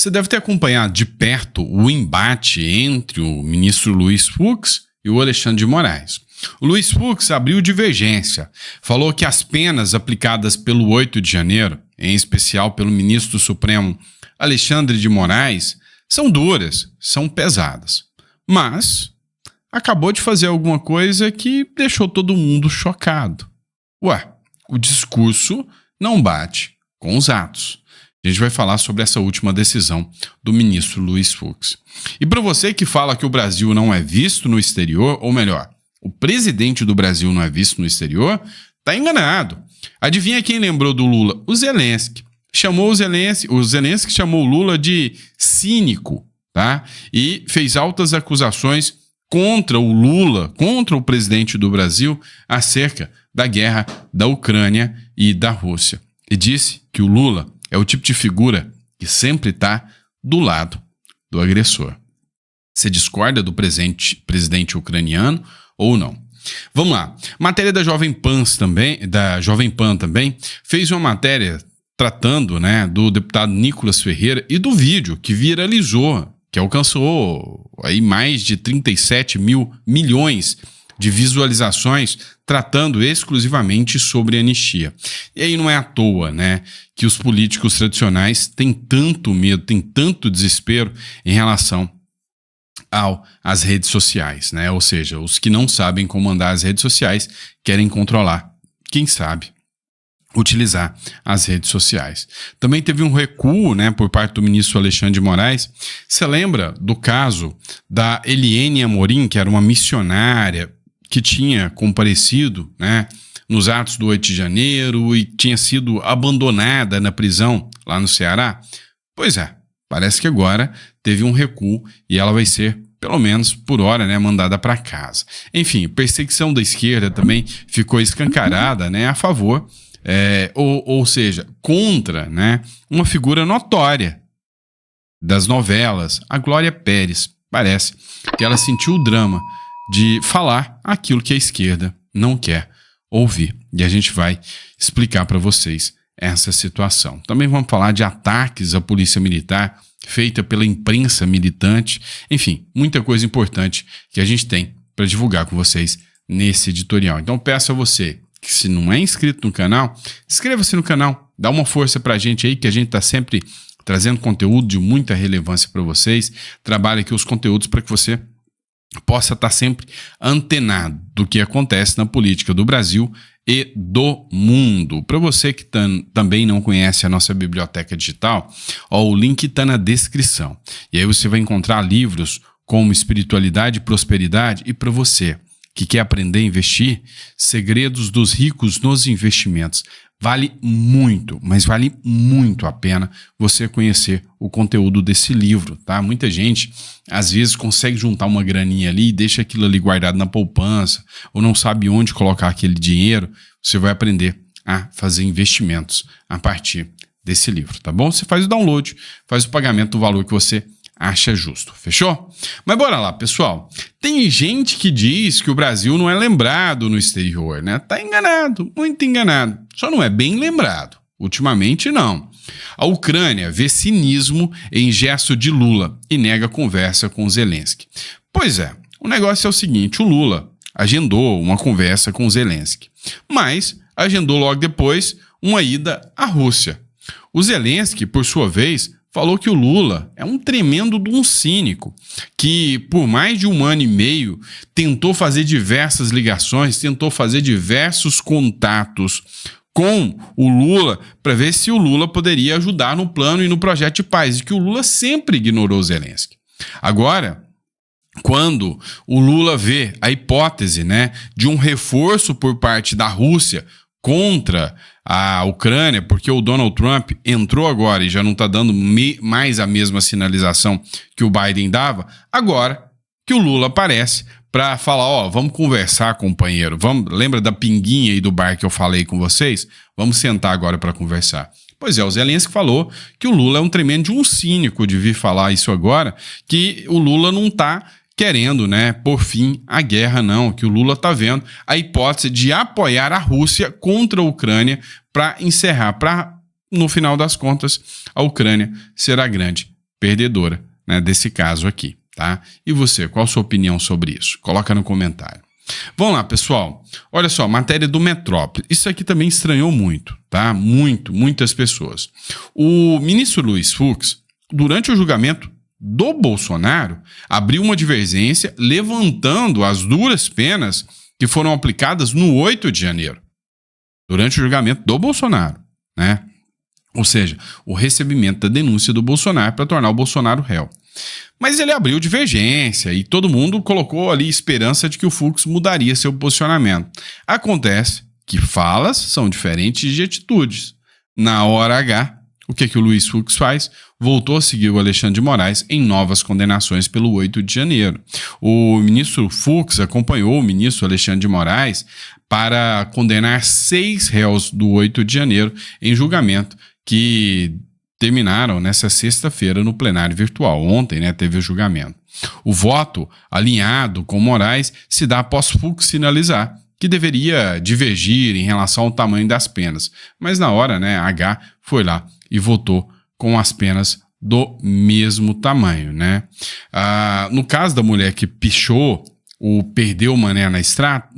Você deve ter acompanhado de perto o embate entre o ministro Luiz Fux e o Alexandre de Moraes. O Luiz Fux abriu divergência, falou que as penas aplicadas pelo 8 de janeiro, em especial pelo ministro Supremo Alexandre de Moraes, são duras, são pesadas. Mas acabou de fazer alguma coisa que deixou todo mundo chocado. O discurso não bate com os atos. A gente vai falar sobre essa última decisão do ministro Luiz Fux. E para você que fala que o Brasil não é visto no exterior, ou melhor, o presidente do Brasil não é visto no exterior, tá enganado. Adivinha quem lembrou do Lula? O Zelensky. O Zelensky chamou o Lula de cínico, tá? E fez altas acusações contra o Lula, contra o presidente do Brasil, acerca da guerra da Ucrânia e da Rússia. E disse que o Lula é o tipo de figura que sempre está do lado do agressor. Você discorda do presidente ucraniano ou não? Vamos lá. Matéria da Jovem Pan também fez uma matéria tratando, do deputado Nicolas Ferreira e do vídeo que viralizou, que alcançou aí mais de 37 milhões de visualizações, tratando exclusivamente sobre anistia. E aí não é à toa, que os políticos tradicionais têm tanto medo, têm tanto desespero em relação às redes sociais, Ou seja, os que não sabem comandar as redes sociais querem controlar, quem sabe, utilizar as redes sociais. Também teve um recuo, por parte do ministro Alexandre de Moraes. Você lembra do caso da Eliane Amorim, que era uma missionária que tinha comparecido, nos atos do 8 de janeiro e tinha sido abandonada na prisão lá no Ceará? Pois é, parece que agora teve um recuo e ela vai ser, pelo menos por hora, mandada para casa. Enfim, perseguição da esquerda também ficou escancarada, a favor, ou seja, contra, uma figura notória das novelas, a Glória Pérez. Parece que ela sentiu o drama de falar aquilo que a esquerda não quer ouvir. E a gente vai explicar para vocês essa situação. Também vamos falar de ataques à polícia militar feita pela imprensa militante. Enfim, muita coisa importante que a gente tem para divulgar com vocês nesse editorial. Então peço a você que, se não é inscrito no canal, inscreva-se no canal, dá uma força para a gente aí, que a gente está sempre trazendo conteúdo de muita relevância para vocês. Trabalha aqui os conteúdos para que você possa estar sempre antenado do que acontece na política do Brasil e do mundo. Para você que também não conhece a nossa biblioteca digital, o link está na descrição. E aí você vai encontrar livros como Espiritualidade e Prosperidade. E para você que quer aprender a investir, Segredos dos Ricos nos Investimentos. Vale muito, mas vale muito a pena você conhecer o conteúdo desse livro, tá? Muita gente, às vezes, consegue juntar uma graninha ali e deixa aquilo ali guardado na poupança, ou não sabe onde colocar aquele dinheiro. Você vai aprender a fazer investimentos a partir desse livro, tá bom? Você faz o download, faz o pagamento do valor que você acha justo, fechou? Mas bora lá, pessoal. Tem gente que diz que o Brasil não é lembrado no exterior, Tá enganado, muito enganado. Só não é bem lembrado. Ultimamente, não. A Ucrânia vê cinismo em gesto de Lula e nega conversa com Zelensky. Pois é, o negócio é o seguinte, o Lula agendou uma conversa com Zelensky, mas agendou logo depois uma ida à Rússia. O Zelensky, por sua vez, falou que o Lula é um tremendo de um cínico, que por mais de 1 ano e meio tentou fazer diversas ligações, tentou fazer diversos contatos com o Lula para ver se o Lula poderia ajudar no plano e no projeto de paz, e que o Lula sempre ignorou o Zelensky. Agora, quando o Lula vê a hipótese, de um reforço por parte da Rússia contra a Ucrânia, porque o Donald Trump entrou agora e já não está dando mais a mesma sinalização que o Biden dava, agora que o Lula aparece para falar, vamos conversar, companheiro, lembra da pinguinha aí do bar que eu falei com vocês? Vamos sentar agora para conversar. Pois é, o Zelensky falou que o Lula é um tremendo de um cínico de vir falar isso agora, que o Lula não está querendo, por fim a guerra, não, que o Lula está vendo a hipótese de apoiar a Rússia contra a Ucrânia para encerrar, no final das contas, a Ucrânia será grande perdedora, né, desse caso aqui, tá? E você, qual a sua opinião sobre isso? Coloca no comentário. Vamos lá, pessoal. Olha só, matéria do Metrópole. Isso aqui também estranhou muito, tá? Muitas pessoas. O ministro Luiz Fux, durante o julgamento do Bolsonaro, abriu uma divergência levantando as duras penas que foram aplicadas no 8 de janeiro, durante o julgamento do Bolsonaro, né? Ou seja, o recebimento da denúncia do Bolsonaro para tornar o Bolsonaro réu. Mas ele abriu divergência e todo mundo colocou ali esperança de que o Fux mudaria seu posicionamento. Acontece que falas são diferentes de atitudes. Na hora H, o que o Luiz Fux faz? Voltou a seguir o Alexandre de Moraes em novas condenações pelo 8 de janeiro. O ministro Fux acompanhou o ministro Alexandre de Moraes para condenar 6 réus do 8 de janeiro em julgamento que terminaram nessa sexta-feira no plenário virtual. Ontem, né, teve o julgamento. O voto alinhado com Moraes se dá após Fux sinalizar que deveria divergir em relação ao tamanho das penas. Mas na hora, né, H foi lá e votou com as penas do mesmo tamanho, né? No caso da mulher que pichou ou perdeu o mané na estátua,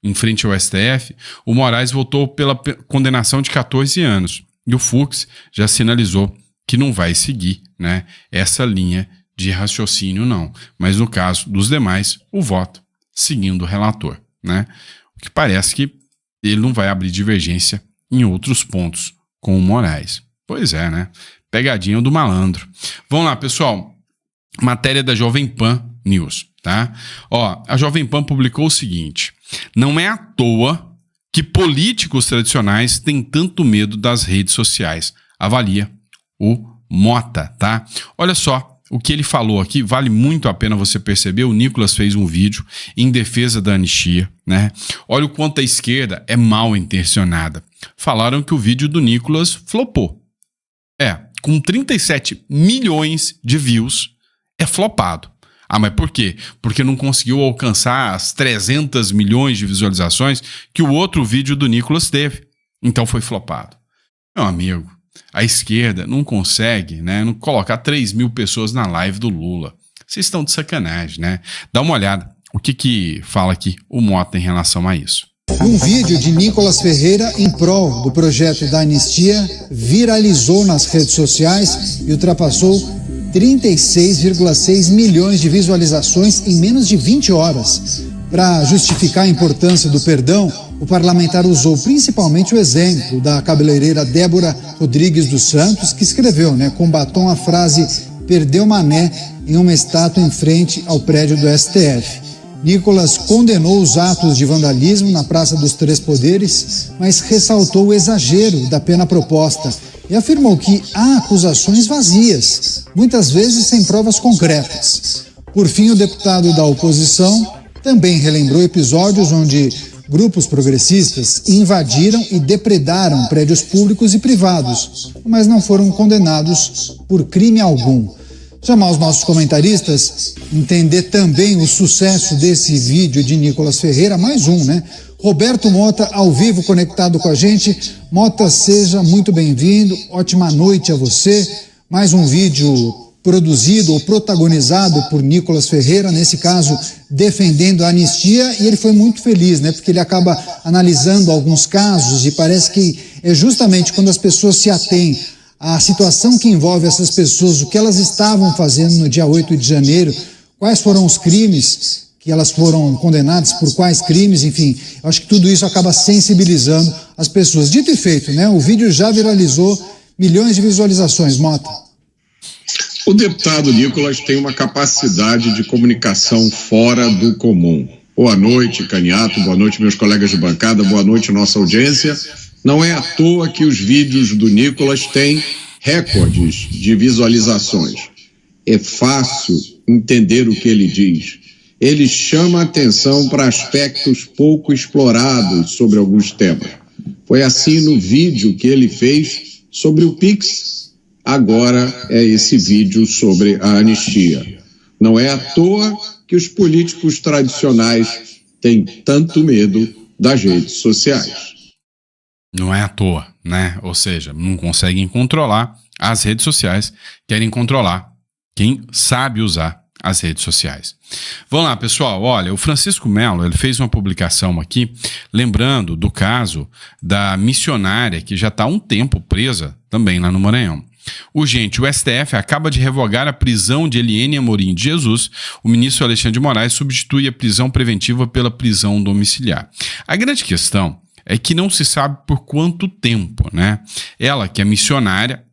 em frente ao STF, o Moraes votou pela condenação de 14 anos. E o Fux já sinalizou que não vai seguir, né, essa linha de raciocínio, não. Mas no caso dos demais, o voto seguindo o relator, né? O que parece que ele não vai abrir divergência em outros pontos com o Moraes. Pois é, né? Pegadinha do malandro. Vamos lá, pessoal. Matéria da Jovem Pan News, tá? Ó, a Jovem Pan publicou o seguinte: não é à toa que políticos tradicionais têm tanto medo das redes sociais. Avalia o Mota, tá? Olha só, o que ele falou aqui vale muito a pena você perceber. O Nicolas fez um vídeo em defesa da anistia, né? Olha o quanto a esquerda é mal intencionada. Falaram que o vídeo do Nicolas flopou. Com 37 milhões de views, é flopado. Ah, mas por quê? Porque não conseguiu alcançar as 300 milhões de visualizações que o outro vídeo do Nicolas teve. Então foi flopado. Meu amigo, a esquerda não consegue, né, não colocar 3 mil pessoas na live do Lula. Vocês estão de sacanagem, né? Dá uma olhada. O que fala aqui o Mota em relação a isso? Um vídeo de Nicolas Ferreira em prol do projeto da anistia viralizou nas redes sociais e ultrapassou 36,6 milhões de visualizações em menos de 20 horas. Para justificar a importância do perdão, o parlamentar usou principalmente o exemplo da cabeleireira Débora Rodrigues dos Santos, que escreveu, com batom, a frase "perdeu mané" em uma estátua em frente ao prédio do STF. Nicolas condenou os atos de vandalismo na Praça dos Três Poderes, mas ressaltou o exagero da pena proposta e afirmou que há acusações vazias, muitas vezes sem provas concretas. Por fim, o deputado da oposição também relembrou episódios onde grupos progressistas invadiram e depredaram prédios públicos e privados, mas não foram condenados por crime algum. Chamar os nossos comentaristas, entender também o sucesso desse vídeo de Nicolas Ferreira, mais um, Roberto Mota, ao vivo, conectado com a gente. Mota, seja muito bem-vindo, ótima noite a você. Mais um vídeo produzido ou protagonizado por Nicolas Ferreira, nesse caso, defendendo a anistia, e ele foi muito feliz, porque ele acaba analisando alguns casos e parece que é justamente quando as pessoas se atêm a situação que envolve essas pessoas, o que elas estavam fazendo no dia 8 de janeiro, quais foram os crimes que elas foram condenadas, por quais crimes, enfim, eu acho que tudo isso acaba sensibilizando as pessoas. Dito e feito, o vídeo já viralizou, milhões de visualizações, Mota. O deputado Nicolas tem uma capacidade de comunicação fora do comum. Boa noite, Caniato, boa noite, meus colegas de bancada, boa noite, nossa audiência. Não é à toa que os vídeos do Nicolas têm recordes de visualizações. É fácil entender o que ele diz. Ele chama atenção para aspectos pouco explorados sobre alguns temas. Foi assim no vídeo que ele fez sobre o Pix. Agora é esse vídeo sobre a anistia. Não é à toa que os políticos tradicionais têm tanto medo das redes sociais. Não é à toa, Ou seja, não conseguem controlar as redes sociais, querem controlar quem sabe usar as redes sociais. Vamos lá, pessoal. Olha, o Francisco Melo, ele fez uma publicação aqui, lembrando do caso da missionária que já está há um tempo presa também lá no Maranhão. Urgente, o STF acaba de revogar a prisão de Eliene Amorim de Jesus. O ministro Alexandre de Moraes substitui a prisão preventiva pela prisão domiciliar. A grande questão é que não se sabe por quanto tempo, né? Ela, que é missionária,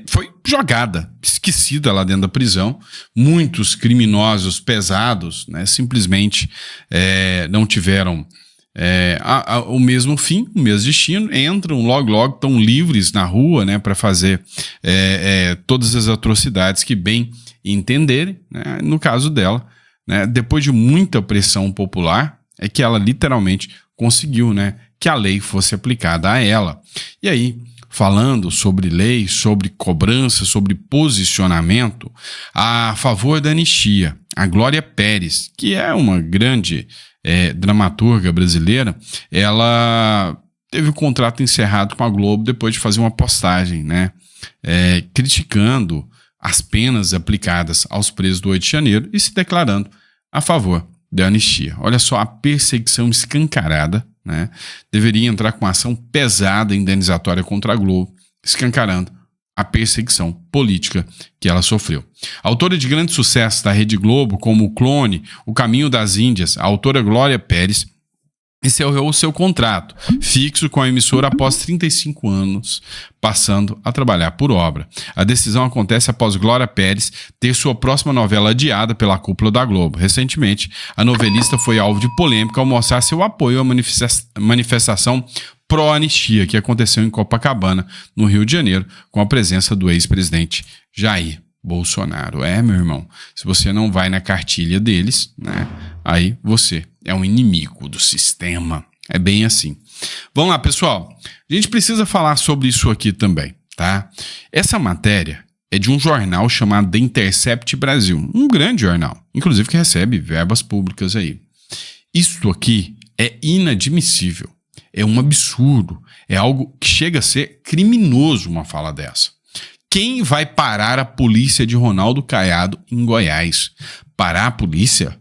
foi jogada, esquecida lá dentro da prisão. Muitos criminosos pesados, né, simplesmente não tiveram o mesmo fim, o mesmo destino, entram logo, estão livres na rua, né, para fazer todas as atrocidades que bem entenderem, né? No caso dela, né, depois de muita pressão popular, é que ela literalmente conseguiu, né, que a lei fosse aplicada a ela. E aí, falando sobre lei, sobre cobrança, sobre posicionamento a favor da anistia, a Glória Pérez, que é uma grande dramaturga brasileira, ela teve o contrato encerrado com a Globo depois de fazer uma postagem, né, criticando as penas aplicadas aos presos do 8 de janeiro e se declarando a favor da anistia. Olha só a perseguição escancarada, né? Deveria entrar com ação pesada indenizatória contra a Globo, escancarando a perseguição política que ela sofreu. Autora de grande sucesso da Rede Globo, como O Clone, O Caminho das Índias, a autora Glória Pérez encerrou o seu contrato fixo com a emissora após 35 anos, passando a trabalhar por obra. A decisão acontece após Glória Pérez ter sua próxima novela adiada pela cúpula da Globo. Recentemente, a novelista foi alvo de polêmica ao mostrar seu apoio à manifestação pró-anistia que aconteceu em Copacabana, no Rio de Janeiro, com a presença do ex-presidente Jair Bolsonaro. Meu irmão, se você não vai na cartilha deles, né, aí você é um inimigo do sistema. É bem assim. Vamos lá, pessoal. A gente precisa falar sobre isso aqui também, tá? Essa matéria é de um jornal chamado The Intercept Brasil, um grande jornal, inclusive que recebe verbas públicas aí. Isso aqui é inadmissível, é um absurdo, é algo que chega a ser criminoso uma fala dessa. Quem vai parar a polícia de Ronaldo Caiado em Goiás? Parar a polícia?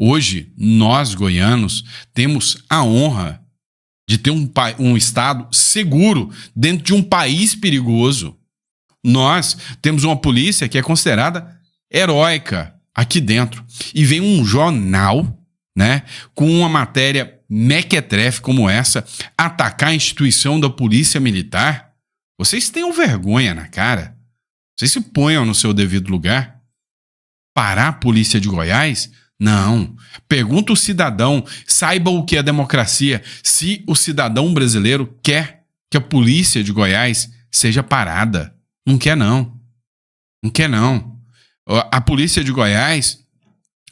Hoje, nós, goianos, temos a honra de ter um estado seguro dentro de um país perigoso. Nós temos uma polícia que é considerada heróica aqui dentro. E vem um jornal, né, com uma matéria mequetrefe como essa, atacar a instituição da polícia militar. Vocês tenham vergonha na cara. Vocês se ponham no seu devido lugar. Parar a polícia de Goiás? Não. Pergunta o cidadão, saiba o que é democracia, se o cidadão brasileiro quer que a polícia de Goiás seja parada. Não quer não. Não quer não. A polícia de Goiás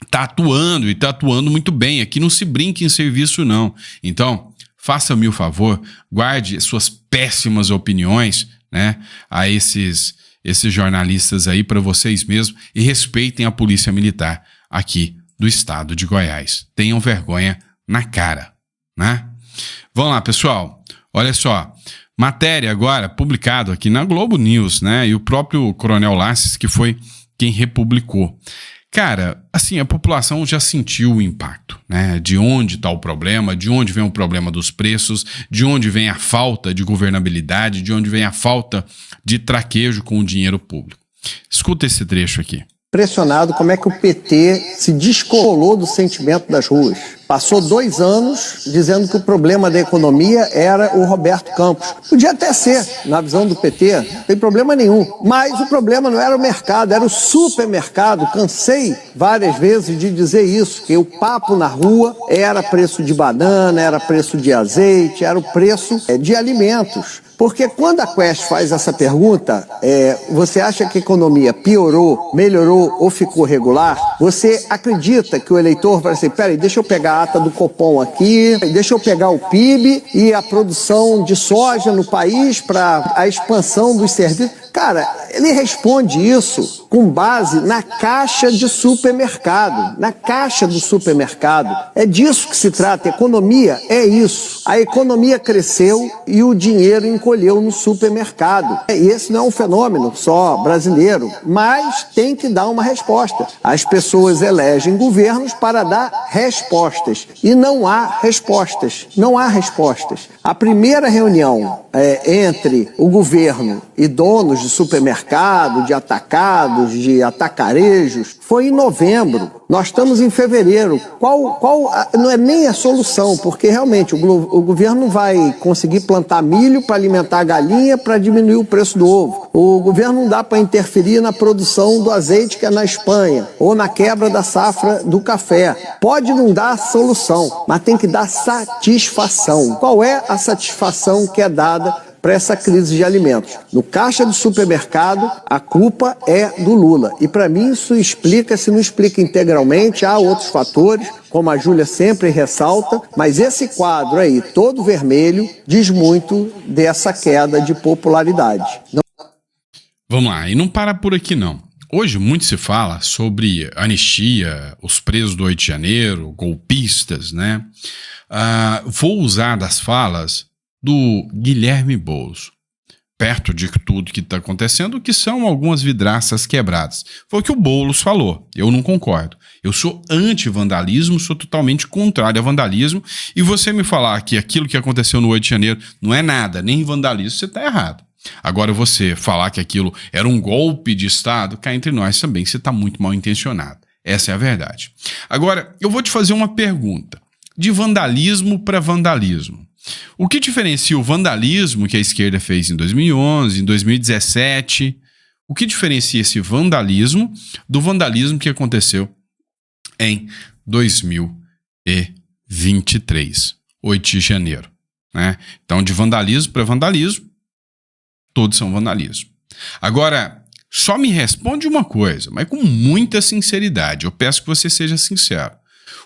está atuando e está atuando muito bem. Aqui não se brinca em serviço não. Então, faça-me o favor, guarde suas péssimas opiniões, né, a esses jornalistas aí para vocês mesmos e respeitem a polícia militar aqui do estado de Goiás. Tenham vergonha na cara, né? Vamos lá, pessoal. Olha só. Matéria agora publicada aqui na Globo News, né? E o próprio Coronel Lasses, que foi quem republicou. Cara, assim, a população já sentiu o impacto, né? De onde está o problema, de onde vem o problema dos preços, de onde vem a falta de governabilidade, de onde vem a falta de traquejo com o dinheiro público. Escuta esse trecho aqui. Impressionado como é que o PT se descolou do sentimento das ruas. Passou 2 anos dizendo que o problema da economia era o Roberto Campos. Podia até ser, na visão do PT, não tem problema nenhum. Mas o problema não era o mercado, era o supermercado. Cansei várias vezes de dizer isso, que o papo na rua era preço de banana, era preço de azeite, era o preço de alimentos. Porque quando a Quest faz essa pergunta, você acha que a economia piorou, melhorou ou ficou regular? Você acredita que o eleitor vai dizer, peraí, deixa eu pegar a ata do Copom aqui, deixa eu pegar o PIB e a produção de soja no país para a expansão dos serviços. Cara, ele responde isso com base na caixa de supermercado, na caixa do supermercado. É disso que se trata. Economia é isso. A economia cresceu e o dinheiro encolheu no supermercado. E esse não é um fenômeno só brasileiro, mas tem que dar uma resposta. As pessoas elegem governos para dar respostas e não há respostas. Não há respostas. A primeira reunião entre o governo e donos de supermercado, de atacados, de atacarejos, foi em novembro. Nós estamos em fevereiro. Não é nem a solução, porque realmente o governo não vai conseguir plantar milho para alimentar a galinha para diminuir o preço do ovo. O governo não dá para interferir na produção do azeite que é na Espanha ou na quebra da safra do café. Pode não dar solução, mas tem que dar satisfação. Qual é a satisfação que é dada para essa crise de alimentos? No caixa do supermercado, a culpa é do Lula. E para mim isso explica, se não explica integralmente, há outros fatores, como a Júlia sempre ressalta, mas esse quadro aí, todo vermelho, diz muito dessa queda de popularidade. Vamos lá, e não para por aqui não. Hoje muito se fala sobre anistia, os presos do 8 de janeiro, golpistas, né? Vou usar das falas do Guilherme Boulos, perto de tudo que está acontecendo, que são algumas vidraças quebradas. Foi o que o Boulos falou, eu não concordo. Eu sou anti-vandalismo, sou totalmente contrário a vandalismo, e você me falar que aquilo que aconteceu no 8 de janeiro não é nada, nem vandalismo, você está errado. Agora você falar que aquilo era um golpe de Estado, cá entre nós também você está muito mal intencionado. Essa é a verdade. Agora, eu vou te fazer uma pergunta. De vandalismo para vandalismo. O que diferencia o vandalismo que a esquerda fez em 2011, em 2017? O que diferencia esse vandalismo do vandalismo que aconteceu em 2023, 8 de janeiro? Né? Então, de vandalismo para vandalismo, todos são vandalismo. Agora, só me responde uma coisa, mas com muita sinceridade. Eu peço que você seja sincero.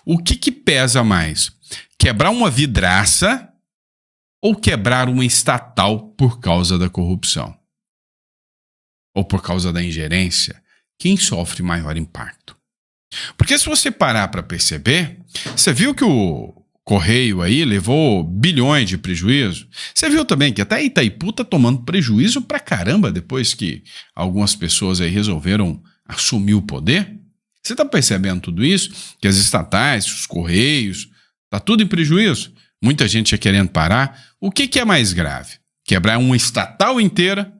O que pesa mais? Quebrar uma vidraça ou quebrar uma estatal por causa da corrupção? Ou por causa da ingerência? Quem sofre maior impacto? Porque se você parar para perceber, você viu que o Correio aí levou bilhões de prejuízo. Você viu também que até Itaipu tá tomando prejuízo pra caramba depois que algumas pessoas aí resolveram assumir o poder. Você tá percebendo tudo isso? Que as estatais, os Correios, tá tudo em prejuízo? Muita gente já querendo parar. O que é mais grave? Quebrar uma estatal inteira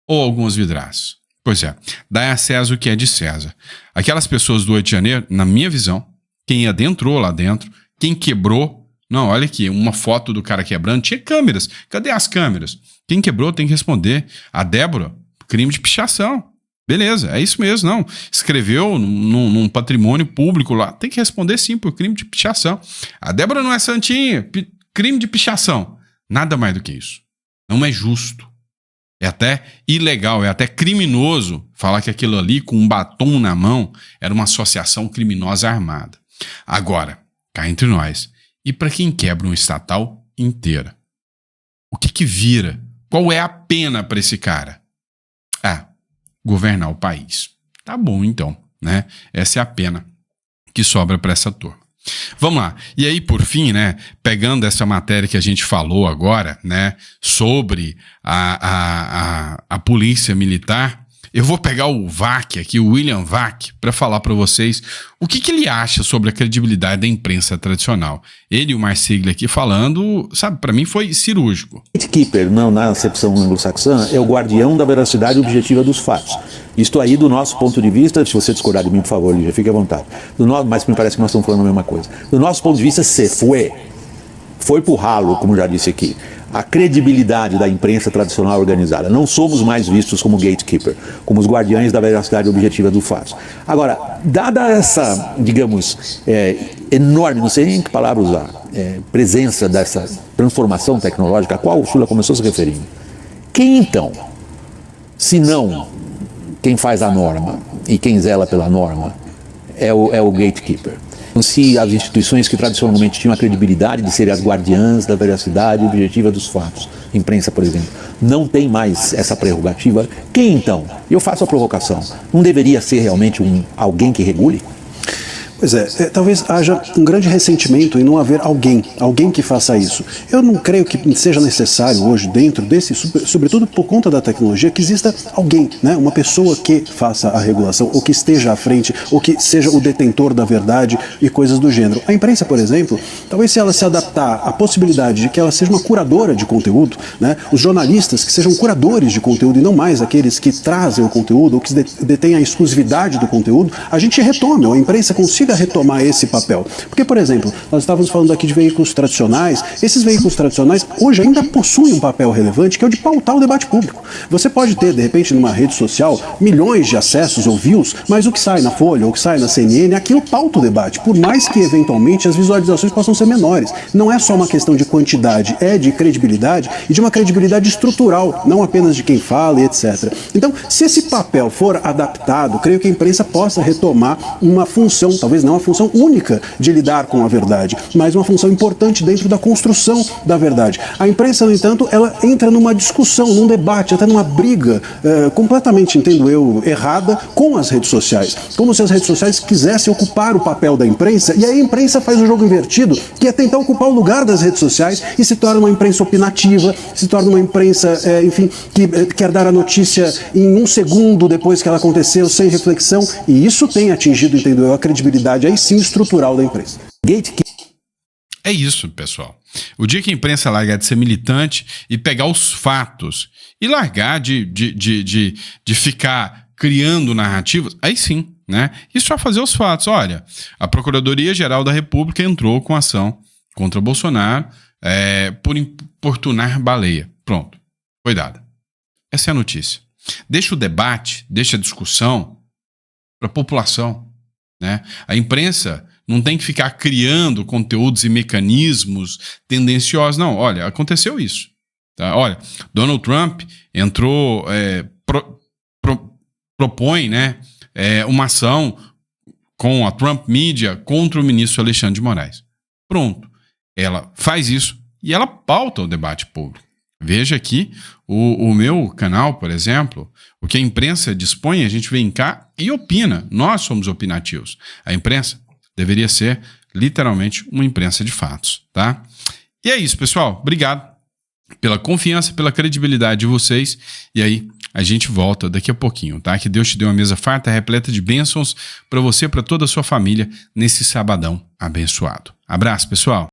ou algumas vidraças? Pois é, dá a César o que é de César. Aquelas pessoas do 8 de janeiro, na minha visão, quem adentrou lá dentro, quem quebrou... Não, olha aqui, uma foto do cara quebrando, tinha câmeras. Cadê as câmeras? Quem quebrou tem que responder. A Débora, crime de pichação. Beleza, é isso mesmo, não. Escreveu num patrimônio público lá, tem que responder sim por crime de pichação. A Débora não é santinha, crime de pichação. Nada mais do que isso. Não é justo. É até ilegal, é até criminoso falar que aquilo ali, com um batom na mão, era uma associação criminosa armada. Agora, cá entre nós, e para quem quebra uma estatal inteira? O que vira? Qual é a pena para esse cara? Governar o país. Tá bom, então, né? Essa é a pena que sobra para essa turma. Vamos lá. E aí, por fim, né, pegando essa matéria que a gente falou agora, né, sobre a polícia militar, eu vou pegar o Vac aqui, o William Vac, para falar para vocês o que ele acha sobre a credibilidade da imprensa tradicional. Ele e o Marsiglia aqui falando, sabe, para mim foi cirúrgico. Gatekeeper, não, na acepção anglo-saxã, é o guardião da veracidade objetiva dos fatos. Isto aí, do nosso ponto de vista, se você discordar de mim, por favor, Lívia, fique à vontade. Mas me parece que nós estamos falando a mesma coisa. Do nosso ponto de vista, foi pro ralo, como já disse aqui, a credibilidade da imprensa tradicional organizada. Não somos mais vistos como gatekeeper, como os guardiães da veracidade objetiva do fato. Agora, dada essa, digamos, enorme, não sei nem que palavra usar, presença dessa transformação tecnológica, a qual o Sula começou se referindo, quem então, se não quem faz a norma e quem zela pela norma, é o gatekeeper? Então, se as instituições que tradicionalmente tinham a credibilidade de serem as guardiãs da veracidade objetiva dos fatos, imprensa, por exemplo, não tem mais essa prerrogativa, quem então? Eu faço a provocação. Não deveria ser realmente alguém que regule? Pois é, talvez haja um grande ressentimento em não haver alguém que faça isso. Eu não creio que seja necessário hoje, dentro desse, sobretudo por conta da tecnologia, que exista alguém, né, uma pessoa que faça a regulação, ou que esteja à frente, ou que seja o detentor da verdade e coisas do gênero. A imprensa, por exemplo, talvez se ela se adaptar à possibilidade de que ela seja uma curadora de conteúdo, né, os jornalistas que sejam curadores de conteúdo e não mais aqueles que trazem o conteúdo ou que detêm a exclusividade do conteúdo, a gente retome, ou a imprensa consiga retomar esse papel. Porque, por exemplo, nós estávamos falando aqui de veículos tradicionais. Esses veículos tradicionais hoje ainda possuem um papel relevante, que é o de pautar o debate público. Você pode ter, de repente, numa rede social, milhões de acessos ou views, mas o que sai na Folha ou o que sai na CNN, aquilo pauta o debate, por mais que, eventualmente, as visualizações possam ser menores. Não é só uma questão de quantidade, é de credibilidade e de uma credibilidade estrutural, não apenas de quem fala e etc. Então, se esse papel for adaptado, creio que a imprensa possa retomar uma função, talvez não uma função única de lidar com a verdade, mas uma função importante dentro da construção da verdade. A imprensa, no entanto, ela entra numa discussão, num debate, até numa briga completamente, entendo eu, errada com as redes sociais. Como se as redes sociais quisessem ocupar o papel da imprensa, e aí a imprensa faz o jogo invertido, que é tentar ocupar o lugar das redes sociais e se torna uma imprensa opinativa, se torna uma imprensa, enfim, que quer dar a notícia em um segundo depois que ela aconteceu, sem reflexão, e isso tem atingido, entendo eu, a credibilidade aí sim estrutural da imprensa. É isso, pessoal. O dia que a imprensa largar de ser militante e pegar os fatos e largar de ficar criando narrativas, aí sim, né? E só fazer os fatos. Olha, a Procuradoria-Geral da República entrou com ação contra Bolsonaro por importunar baleia. Pronto, foi dada. Essa é a notícia. Deixa o debate, deixa a discussão para a população, né? A imprensa não tem que ficar criando conteúdos e mecanismos tendenciosos. Não, olha, aconteceu isso. Tá? Olha, Donald Trump entrou, propõe, né, uma ação com a Trump Media contra o ministro Alexandre de Moraes. Pronto. Ela faz isso e ela pauta o debate público. Veja aqui o meu canal, por exemplo, o que a imprensa dispõe, a gente vem cá e opina. Nós somos opinativos. A imprensa deveria ser, literalmente, uma imprensa de fatos, tá? E é isso, pessoal. Obrigado pela confiança, pela credibilidade de vocês. E aí, a gente volta daqui a pouquinho, tá? Que Deus te dê uma mesa farta, repleta de bênçãos para você, para toda a sua família, nesse sabadão abençoado. Abraço, pessoal.